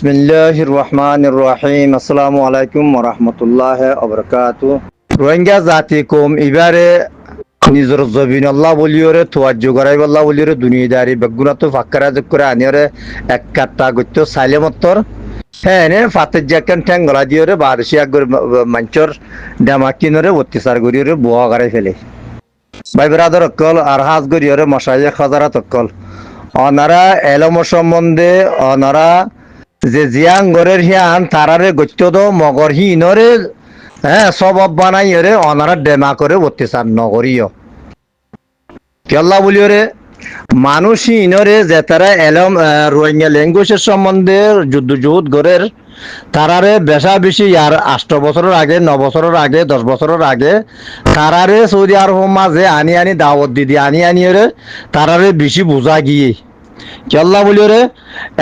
বিসমিল্লাহির রহমানির রহিম। আসসালামু আলাইকুম ওয়া রাহমাতুল্লাহি ওয়া বারাকাতুহু। রোহিঙ্গা জাতি কম এবারে নিজর জবিন আল্লাহ বলিওরে তোয়াজ্জু করাই আল্লাহ বলিওরে দুনিয়াদারি বেগুনা তো ফাক্কারা যোগ করে আনিওরে এক কাট্টা গত্য সাইলে মত্তর হ্যাঁ নে ফাতের জাকান ঠ্যাং গলা দিওরে বারশি আগর মঞ্চর ডামাকিনরে অত্যাচার করিওরে বুয়া করাই ফেলে ভাই ব্রাদার অকল আর হাজ করিওরে মশাইয়ে খাজারাত অকল অনারা এলম সম্বন্ধে অনারা যে জিয়াং গরের হিয়ান তারারে গত্য মগর হিনরে হ্যাঁ সবব বানাই রে অনারা ডেমা করে অত্যাচার নগরীয় কেল্লা বলিও রে মানুষ ইনরে যে তারা এলম রোহিঙ্গা ল্যাঙ্গুয়েজের সম্বন্ধে যুদ্ধ যুদ্ধ গরের তারারে বেশা বেশি আর 8 বছরের আগে 9 বছরের আগে 10 বছরের আগে তারারে সৌদি আরব মাঝে আনি আনি দাওয়াত দিদি আনি আনি রে তারারে বেশি বোঝা গিয়ে কেল্লা বলিও রে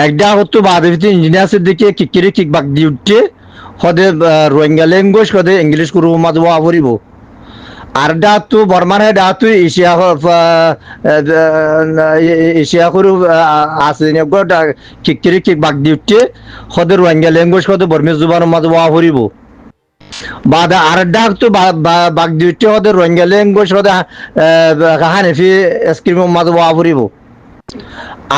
একটা হতো বাদেবিতে ইঞ্জিনিয়ার্সের দিকে কিকিরি কিকবাক দিয়ে উঠছে সদে রোহিঙ্গা ল্যাঙ্গুয়েজ সদে ইংলিশ করু মাঝে আফরিব আর ডাতু বর্মানে ডাতু এশিয়া করু আছে কিকিরি কিকবাক দিয়ে উঠছে সদে রোহিঙ্গা ল্যাঙ্গুয়েজ সদে বর্মী জুবান মাঝে আফরিব বাদা আর ডাকতো বাক দিয়ে উঠছে সদে রোহিঙ্গা ল্যাঙ্গুয়েজ সদে হানিফি স্ক্রিম মাঝে আফরিব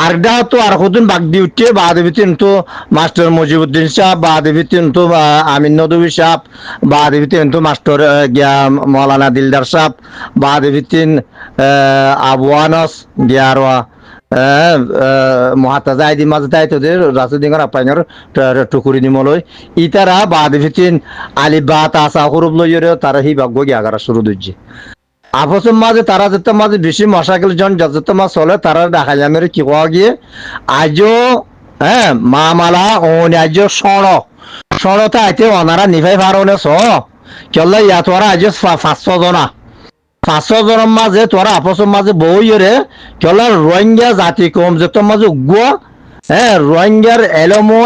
আরডা তো আর কতদিন বাগ দিয়ে উঠছে বাদেবিতিন তো মাস্টার মুজিবুদ্দিন সাহ বাদেবিতিন তো আমিন নদী সাহ বাদেবিতিন তো মাস্টার গিয়া মৌলানা দিলদার সাহ বাদেবিতিন আবু আনাস গিয়ারওয়া মহাতাজা আইদি মাঝে তাই তোদের রাসুদিঙ্গার আপাইঙ্গার টুকুরি নিমলই ইতারা বাদেবিতিন আলি বাত আসা করব লইরে তারা হি ভাগ্য গিয়াগারা শুরু দিচ্ছে আপসের মাঝে তারা যেতে মাঝে বেশি মশাকেল জন যত মাছ চলে তারা দেখা যায় মেরে কি কোয়া গিয়ে আজও হ্যাঁ মা মালা ওনে আজ সড়তে আইতে ওনারা নিভাই পারনে স কেল্লা ইয়া তোরা আজ 500 জনা 500 জনের মাঝে তোরা আপসের মাঝে বই রে কেল্লা রোহিঙ্গা জাতি কম যেত মাঝে উগুয়া হ্যাঁ রোহিঙ্গার এলমো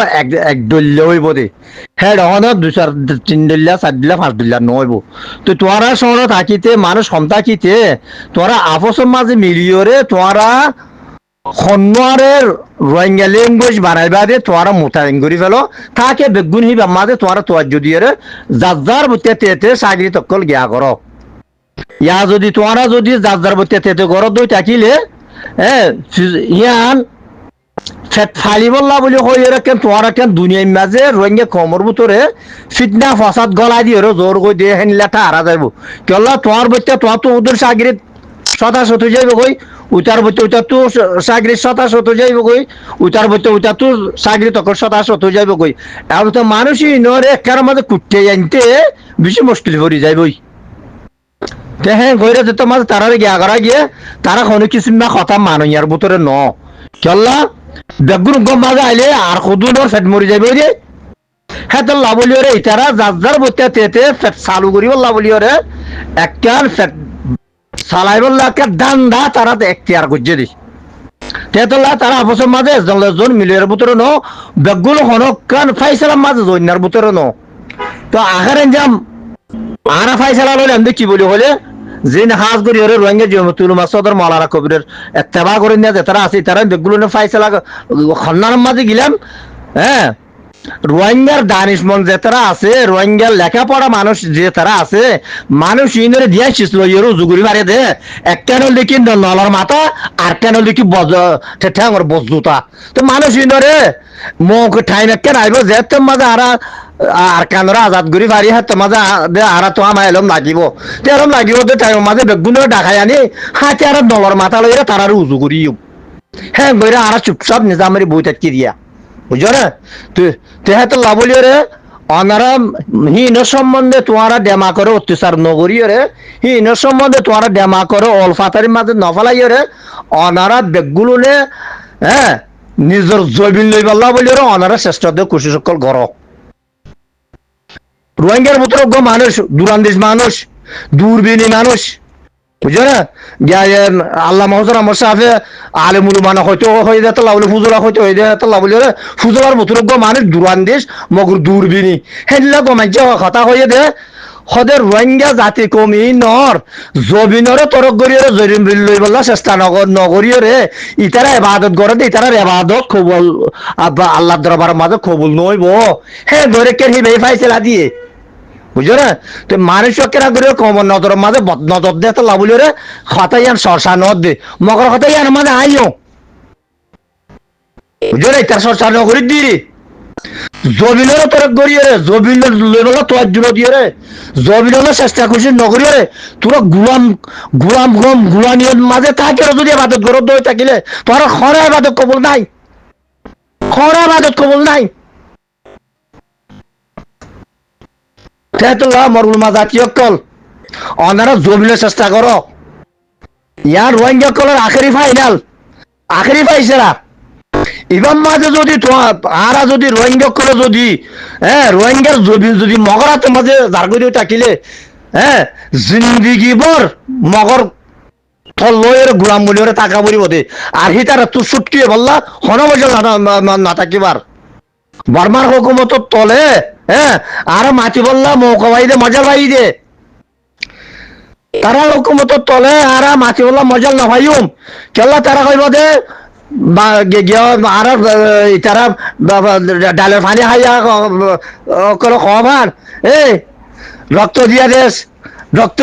এক দল্য হইব দে হ্যাঁ রহন 2-3 দল্যা 4 দল্যা 5 দল্যা নইব তো তোরা শহর থাকিতে মানুষ কম থাকিতে তোরা আপসের মাঝে মিলিয়রে তোরা খন্নারের রোহিঙ্গা ল্যাঙ্গুয়েজ বানাইবা দে তোরা মোতায়েন করি ফেলো তাকে বেগুন হিবা মাঝে তোরা তোয়াজ্জ দিয়ে যার বুতে তেতে সাগরি তকল গিয়া করো ইয়া যদি তোরা যদি যার বুতে তেতে করো দই থাকিলে হ্যাঁ ইয়ান ফালি বললা বলে কই কেন তোরা কেন দুনিয়ার মাঝে রোহিঙ্গা কমর ভিতরে ফিটনা ফসাদ গলা দিয়ে জোর কই দিয়ে হেন লেখা হারা যাইব কেলা তোর বইতে তোর তো ওদের সাগরে শত যাইব কই উতার বইতে উতার তো সাগরে শত যাইব কই উতার বইতে উতার তো সাগরে তখন শত যাইব কই এখন তো মানুষই নরে একার মাঝে কুটতে জানতে বেশি মুশকিল পড়ে যাইবই হ্যাঁ গইরা যেত মাঝে তারা গিয়া করা গিয়ে তারা কোনো কিছু না কথা মানুষের ভিতরে ন কেলা বেগুন গম মাঝে আইলে আর কদুনোর ফেট মরি যাবে রে হ্যাঁ তো লাভলিও রে তারা যার বইতে তেতে ফেট চালু করিব লাভলিও রে একটার ফেট চালাই বললা একটা দান্দা তারা এখতিয়ার করছে দি তেতলা তারা আপসের মাঝে জন মিলিয়র ভিতরে ন বেগুন হনকান ফাইসালার মাঝে জন্যার ভিতরে ন তো আখার যাম আরা ফাইসালা লইলে আমি কি বলি হলে যে হাজ করি ওরে রোহিঙ্গা জমিতুল মাসুদের মাওলানা কবিরের ইত্তেবা করে নিয়ে যে তারা আছে তারা বেগুলো ফাইসালা খন্নার মাঝে গেলাম হ্যাঁ রোহিঙ্গার দানিশমন যে তারা আছে রোহিঙ্গার লেখাপড়া মানুষ যে তারা আছে মানুষ ইনরে দিয়ে শিসলো ইয়েরও জুগুরি মারে দে এক কেন লিখি নলার মাথা আর কেন লিখি ঠ্যাঙর বজুতা তো মানুষ ইনরে মুখ ঠাইন কেন আইব যে তোর মাঝে আর কেনরা আজাদ করি পারি হাত মাঝে আরা তো আমার এলম লাগিব তো এরম লাগিব তো টাইম মাঝে বেগুন ডাকাই আনি হাতে আর নলার মাথা লইরে তারা উজু করি হ্যাঁ গইরা আর চুপচাপ নিজামের বই থাকি দিয়া বুঝছো না তেহে তো লাভলিও রে অনারা হীন সম্বন্ধে তোমারা ডেমা করে অত্যাচার নগরীয় রে হীন সম্বন্ধে তোমারা ডেমা করে অলফাতারির মাঝে নফালাইও রে অনারা বেগুলো নে হ্যাঁ নিজের জৈবিন লই পাল্লা বলিও রে অনারা শ্রেষ্ঠ খুশি সকল গর রোহিঙ্গার ভিতরে মানুষ দুরান্দিস মানুষ দূরবীনী মানুষ বুঝছো না আল্লাহ মহসর আমার সাথে আলেমুল মানে হয়তো হয়ে যেত লাভলে ফুজলা হয়তো হয়ে যেত লাভলে ফুজলার ভিতরে মানুষ দূরান্দিস মগুর দূরবীনী হেনলা গমাইছে কথা হয়ে দে হদের রোহিঙ্গা জাতি কমি নর জবিনরে তরক গরিয়রে জরিম বিল লই বললা চেষ্টা নগরিয়রে ইতারা ইবাদত করে দে ইতারা ইবাদত কবুল আল্লাহ দরবার মাঝে কবুল নইব হে ধরে কে হি বেই ফাইসলা দিয়ে বুঝছো না তো মানুষ কেরা করে কম নজর মাঝে বদ নজর দে তো লাবুলিরে কথা ইয়ান সরসা নদ দে মগর কথা ইয়ান মাঝে আইও বুঝছো না ইতার সরসা নগরি দিরি জমিনের তরক গড়িয়ে জমিনের লেভেল তোর জন্য দিয়ে রে জমিনের চেষ্টা করছিস নগরীয় রে তোরা গুলামিয়র মাঝে থাকে যদি আবাদত গরত দই থাকিলে তোর খরা আবাদত কবল নাই খরা আবাদত কবল নাই তেতুল্লাহ মরুল মাজাতি অকল অনারা জমিনের চেষ্টা করো ইয়ার রোহিঙ্গা কলের আখেরি ফাইসেরা ইবাম মাঝে যদি আরা যদি রোহিঙ্গা করে যদি রোহিঙ্গার যদি মগরাতে মাঝে জারগরি থাকিলে জিন্দিগি বর মগর লয়ের গুলাম বলিওরে টাকা বলিব দে আর হিতারা তুই ছুটকিয়ে বললা হন বছর না থাকিবার বর্মার হুকুমত তলে আর মাটি বললা মৌকা ভাই দে মজা ভাই দে তারা হুকুমত তলে আর মাটি বললা মজাল না ভাইম কেলা তারা কইব দে আর তারা ডালের পানি খাইয়া খবার রক্ত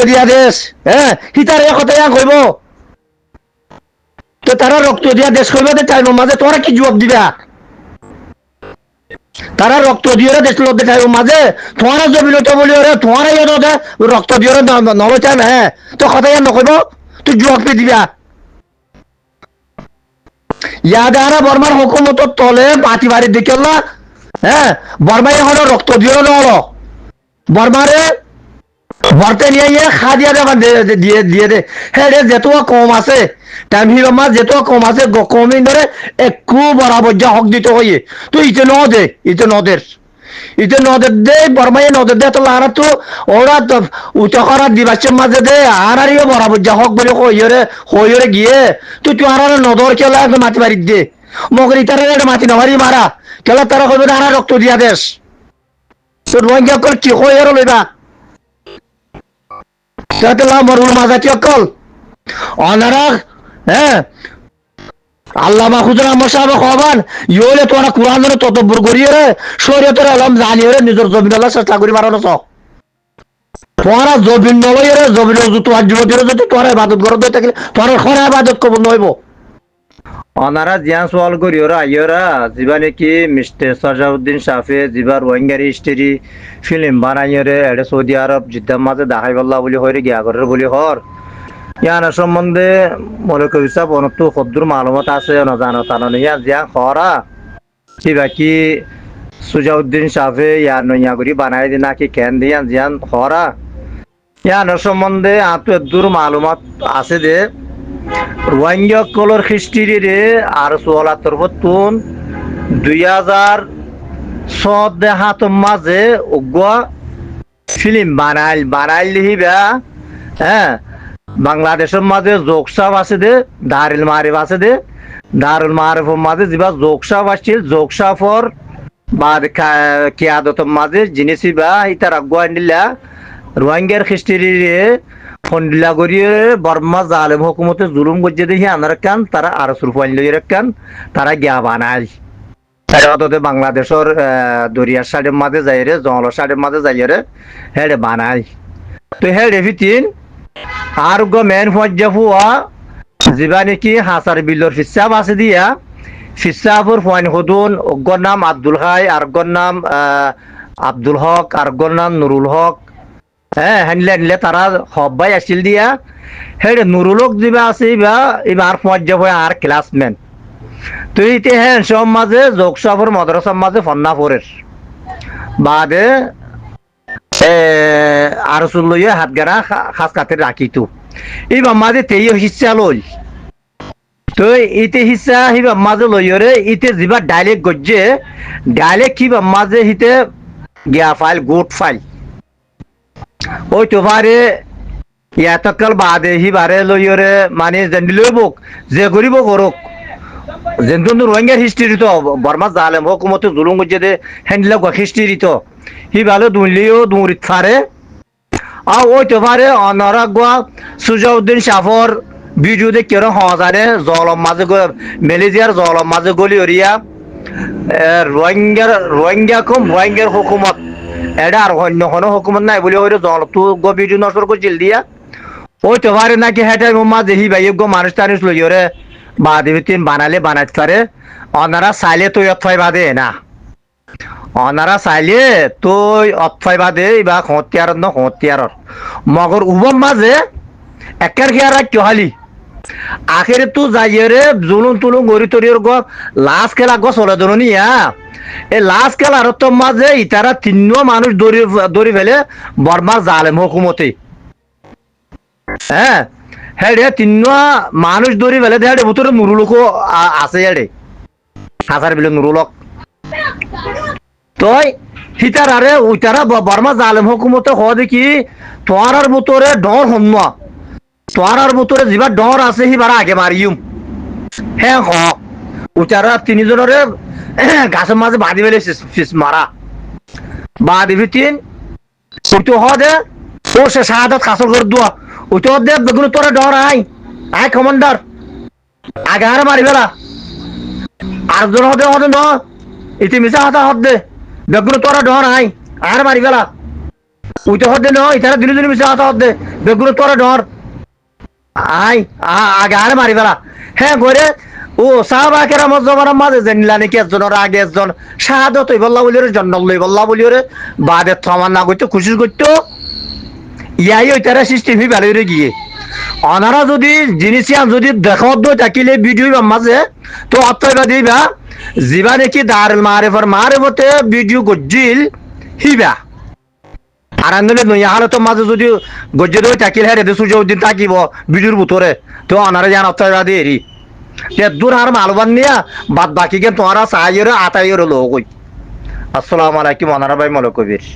দিয়া দেশ হিতার এ কথা কইব তো তারা রক্ত দিয়া দেশ কইব টাইম মাঝে তোরা কি জবাব দিবা তারা রক্ত দিয়ে দেশ লোক টাইম মাঝে তোমারা জমিলত বলি ওরে তোমারা রক্ত দিয়ে নলচান তো কথা নকইব তুই জবাব দিবা ইয়াদে আরা বর্মার হুকুমত তলে পাতি বাড়ির দিকে বর্মাই এখন রক্ত দিয়ে নলো বর্মারে ভরতে নিয়ে খা দিয়া দিয়ে দে হ্যাঁ রে যেত কম আছে টাইম হিরমা যেত কম আছে কমিন ধরে একটু বরাবর যা হক দিতে হইয়ে তো ইতে নদের দে বর্মাই নদের দে তো লারা তো ওরা তো উঠে করার দিবাসের মাঝে দে আরিও বরাবর যা হক বলে হইরে গিয়ে তুই আর নদর কেলা মাটি বাড়ি দে মগর ইতারা মাটি নামারি মারা কেলা তারা কইবে আর রক্ত দিয়া দেশ তো রোহিঙ্গা কল কি হয়ে লইবা মরুল মাজাতি অকল অনারা আল্লাহ মাহফুজুর রহমান সাহেব খবান ইলে তোরা কোরআনের তদব্বর করিয়ে রে শরীয়তের আলম জানিয়ে রে নিজের জমিন আল্লাহ চেষ্টা করি মারানো তোরা জমিন নলই রে জমিন তোমার যুবতীর যদি তোরা ইবাদত করত থাকলে তোরা খরা ইবাদত কবুল নইব অনারা জিয়ান সোয়াল করিওরা আইয়রা জিবা নাকি মিস্টার সাজাউদ্দিন সাফে জিবা রোহিঙ্গার হিস্টরি ফিল্ম বানাইরে এডে সৌদি আরব জিদ্দার মাঝে দেখাই বললা বলি হইরে গিয়া করে বলি হর ইয়ার সম্বন্ধে মনে করি সব অনেক কদ্দুর মালুমাত আছে না জানো তা না ইয়া জিয়া খরা জিবা কি সুজাউদ্দিন সাফে ইয়ার নইয়া করি বানাই দি নাকি কেন দিয়া জিয়ান খরা ইয়ার সম্বন্ধে আত দূর মালুমাত আছে দে রোহিঙ্গা কলর খ্রিস্টিরি রে আর 2014 হাত মাঝে উগ্র ফিল্ম বানাইল লিহিবা বাংলাদেশের মাঝে যোগসাব আছে দে দারুল মারিফ আছে দে দারুল মারিফের মাঝে যা যোগসাব আসছিল যোগসাফর বাদ কিয়াদতের মাঝে জিনিস বা ইতার আগুয়া নিলা রোহিঙ্গার খ্রিস্টিরি রে ফন্ডিলা করিয়ে বর্মা জালেম হুকুমতে জুলুম করছে দেখি আনার কান তারা আর সুরফাইন লইয়ের কান তারা গিয়া বানায় বাংলাদেশের দরিয়ার সাইডের মাঝে যাইরে জঙ্গলের সাইডের মাঝে যাইরে হেডে বানায় তো হেডে ভিতিন আর গো মেন ফজ্জা ফুয়া যিবা নাকি হাসার বিলর ফিসাব আছে দিয়া ফিসাবর ফাইন হদুন অগ্গর নাম আব্দুল হাই আর নাম আব্দুল হক আর নাম নুরুল হক হ্যাঁ তারা হবাই আসছিল দিয়া হেড নুরুলক যা আছে এবার পর্যায় হয় আর ক্লাসমেট তুই হ্যাঁ সব মাঝে যোগসাফর মাদ্রাসার মাঝে ফন্নাফরের বাদে আর লইয়া হাত গানা খাস কাতে রাখিতো এবার মাঝে তেই হিসা লই তো ইতে হিসা হিবা মাঝে লইরে ইতে যা ডাইরেক্ট গজ্জে ডাইরেক্ট কিবা মাঝে হিতে গিয়া ফাইল গুড ফাইল ওই তোবারে ইয়াতকাল বাদে হি বারে লইরে মানে জানিলেও বুক যে গরিব করুক যেন রোহিঙ্গার হিস্ট্রি তো বর্মা জালেম হুকুমতে জুলুম করছে দে হ্যান্ডলা হিস্ট্রি তো হি ভালো দুনলিও দুরিত ফারে ওই তো পারে অনরা গোয়া সুজাউদ্দিন সাফর ভিডিওতে কেন হজারে জলম মাঝে মেলেজিয়ার জলম মাঝে গলি ওরিয়া রোহিঙ্গা কম রোহিঙ্গার হুকুমত এটা আর অন্য কোনো হুকুমত নাই বলে ওই জল তো ভিডিও নষ্ট করছিল দিয়া ওই তো পারে নাকি হেঁটে মাঝে হি ভাই মানুষ টানুষ লই ওরে বাদে তিন বানালে বানাইতে পারে অনারা চাইলে তুই অথয় বাদে না অনারা চাইলে তুই অথয় বাদে বা হতিয়ার ন হতিয়ার মগর উবম মাঝে একের খেয়ার কেহালি আখেরে তো যাইয়ে জুলুন তুলুন গড়ি তরির গ লাশ খেলা গ চলে ধরনি এই লাশ খেলার তো মাঝে ইতারা তিন্ন মানুষ দড়ি ফেলে বর্মার জালেম হুকুমতে হ্যাঁ হ্যাঁ তিন্ন মানুষ দড়ি ফেলে দেয় ভিতরে নুরুলকও আছে এডে হাজার বিলে নুরুলক তই হিতার আরে ওইতারা বর্মা জালেম হুকুমতে হয় দেখি তোয়ার ভিতরে ডর হন্য তোয়ার ভিতরে যিবা ডর আছে সিবার আগে মারিম হ্যাঁ হ উচারা তিনিজনরে গাছের মাঝে বাঁধি ফেলে ফিস মারা বাঁধি ফিতিন ওইতো হ দে ও সে শাহাদাত হাসল করে দোয়া ওইতো দে বেগুন তোরা ডর আয় কমান্ডার আগে হারে মারি ফেলা আরেকজন হতে হতে ন ইতি মিশা হাতা হত দে বেগুন তোরা ডর আর মারি ফেলা ওইতো হতে ন ইতারা দিনে দিনে মিশা হাতা হত দে বেগুন তোরা ডর আগে হারে মারি ফেলা হ্যাঁ করে ও সাহাবাকের আমার জমানার মাঝে জানিলা নাকি একজনের আগে একজন শাহাদত হই বল্লা বলি জন্ম লই বল্লা বলি বাদে থমান না করতো খুশি করতো ইয়াই ওই তারা সিস্টেম হি ভালো গিয়ে অনারা যদি জিনিস যদি দেখাও থাকিলে ভিডিও মাঝে তো অত্যবা দিবা যিবা নাকি দারুল মারেফতে ভিডিও গজ্জিল হিবা আর আন্দোলন নই হালতের মাঝে যদি গজ্জে দই থাকিল হ্যাঁ রেদে সুজাউদ্দিন থাকিব ভিডিওর ভিতরে তো অনারা জান অত্যবা দিয়ে এরি দূর আর মালবান নিয়া বাদ বাকি কে তোমারা সাহায্যের আতাইয়ের লোক আসসালামু আলাইকুম অনারা ভাই মলকবির